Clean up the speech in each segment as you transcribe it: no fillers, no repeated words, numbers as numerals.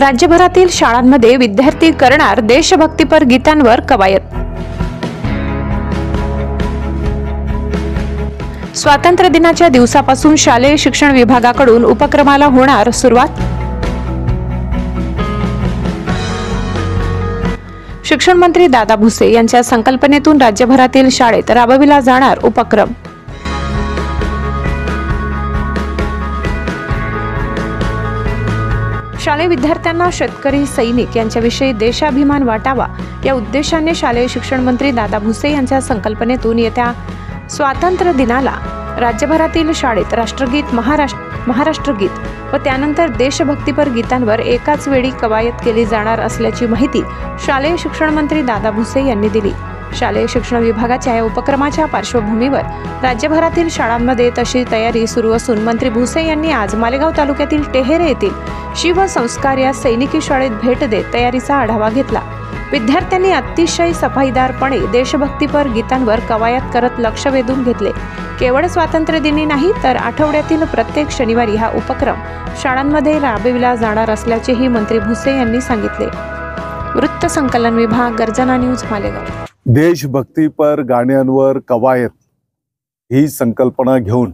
राज्यभरातील शाळांमध्ये विद्यार्थी करणार देशभक्तीपर गीतांवर कवायत। स्वातंत्र्य दिनाच्या दिवसापासून शालेय शिक्षण विभागाकडून उपक्रमाला होणार सुरुवात। शिक्षण मंत्री दादा भुसे यांच्या संकल्पनेतून राज्यभरातील शाळेत राबविला जाणार उपक्रम। शालेय विद्यार्थ्यांना शेतकरी सैनिक यांच्याविषयी देशाभिमान वाटावा या उद्देशाने शालेय शिक्षण मंत्री दादा भुसे यांच्या संकल्पनेतून येत्या स्वातंत्र्य दिनाला राज्यभरातील शाळेत राष्ट्रगीत, महाराष्ट्र गीत व त्यानंतर देशभक्तीपर गीतांवर एकाच वेळी कवायत केली जाणार असल्याची माहिती शालेय शिक्षण मंत्री दादा भुसे यांनी दिली। शालेय शिक्षण विभागाच्या या उपक्रमाच्या पार्श्वभूमीवर राज्यभरातील शाळांमध्ये तशी तयारी सुरू असून मंत्री भुसे यांनी आज मालेगाव तालुक्यातील टेहेरे येथील शिवसंस्कार या सैनिकी शाळेत भेट देत तयारीचा आढावा घेतला। विद्यार्थ्यांनी अतिशय सफाईदारपणे देशभक्तीपर गीतांवर कवायत करत लक्ष वेधून घेतले। केवळ स्वातंत्र्य दिनी नाही तर आठवड्यातील प्रत्येक शनिवारी हा उपक्रम शाळांमध्ये राबविला जाणार असल्याचेही मंत्री भुसे यांनी सांगितले। वृत्त संकलन विभाग, गर्जना न्यूज, मालेगाव। देशभक्तीपर गाण्यांवर कवायत ही संकल्पना घेऊन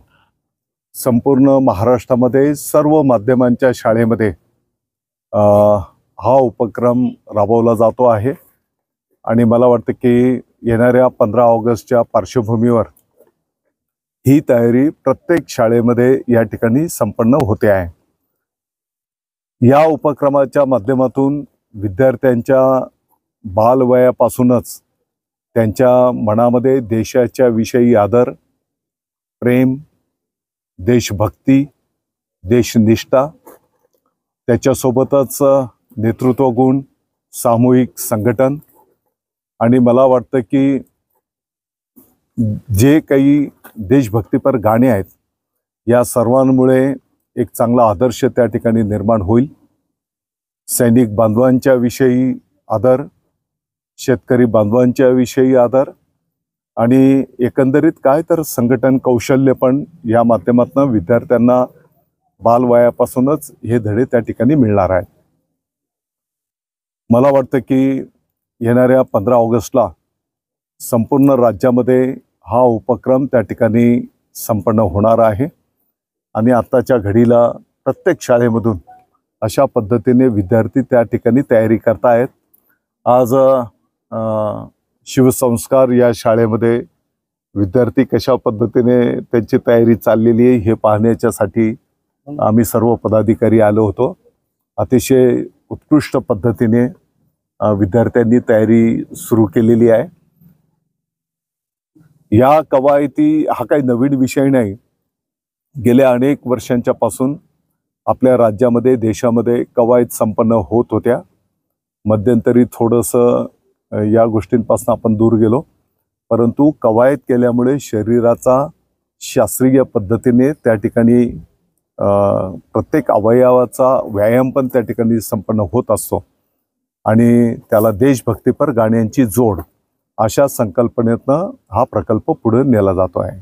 संपूर्ण महाराष्ट्रामध्ये सर्व माध्यमांच्या शाळेमध्ये हा उपक्रम राबवला जातो आहे आणि मला वाटतं की येणाऱ्या 15 ऑगस्टच्या पार्श्वभूमीवर ही तयारी प्रत्येक शाळेमध्ये या ठिकाणी संपन्न होते आहे। या उपक्रमाच्या माध्यमातून विद्यार्थ्यांच्या बालवयापासूनच त्यांच्या मनामध्ये देशाच्या विषयी आदर, प्रेम, देशभक्ती, देशनिष्ठा, त्याच्यासोबतच नेतृत्व गुण, सामूहिक संघटन आणि मला वाटतं की जे काही देशभक्तीपर गाणे आहेत या सर्वांमुळे एक चांगला आदर्श त्या ठिकाणी निर्माण होईल। सैनिक बांधवांच्या विषयी आदर, शेतकरी बांधवांच्या विषयी आदर आणि एकंदरीत काय तर संघटन कौशल्य पण या माध्यमातून विद्यार्थ्यांना बालवयापासूनच हे धडे त्या ठिकाणी मिळणार आहेत। मला वाटतं की येणाऱ्या 15 ऑगस्टला संपूर्ण राज्यामध्ये हा उपक्रम त्या ठिकाणी संपन्न होणार आहे आणि आत्ताच्या घडीला प्रत्येक शाळेमधून अशा पद्धतीने विद्यार्थी त्या ठिकाणी तयारी करतायत। आज शिवसंस्कार या शाळेमध्ये विद्यार्थी कशा पद्धतीने त्यांची तयारी चाललेली आहे हे पाहण्यासाठी आम्ही सर्व पदाधिकारी आलो होतो। अतिशय उत्कृष्ट पद्धतीने विद्यार्थ्यांनी तयारी सुरू केलेली आहे। या कवायती हा काही नवीन विषय नाही, गेल्या अनेक वर्षांच्या पासून आपल्या राज्यामध्ये, देशामध्ये कवायत संपन्न होत होत्या। मध्यंतरी थोडंसं या गोष्टींपासून आपण दूर गेलो, परंतु कवायत केल्यामुळे शरीराचा शास्त्रीय पद्धतीने त्या ठिकाणी प्रत्येक अवयवाचा व्यायाम पण त्या ठिकाणी संपन्न होत असतो आणि त्याला देशभक्तीपर गाण्यांची जोड अशा संकल्पनेतनं हा प्रकल्प पुढे नेला जातो आहे।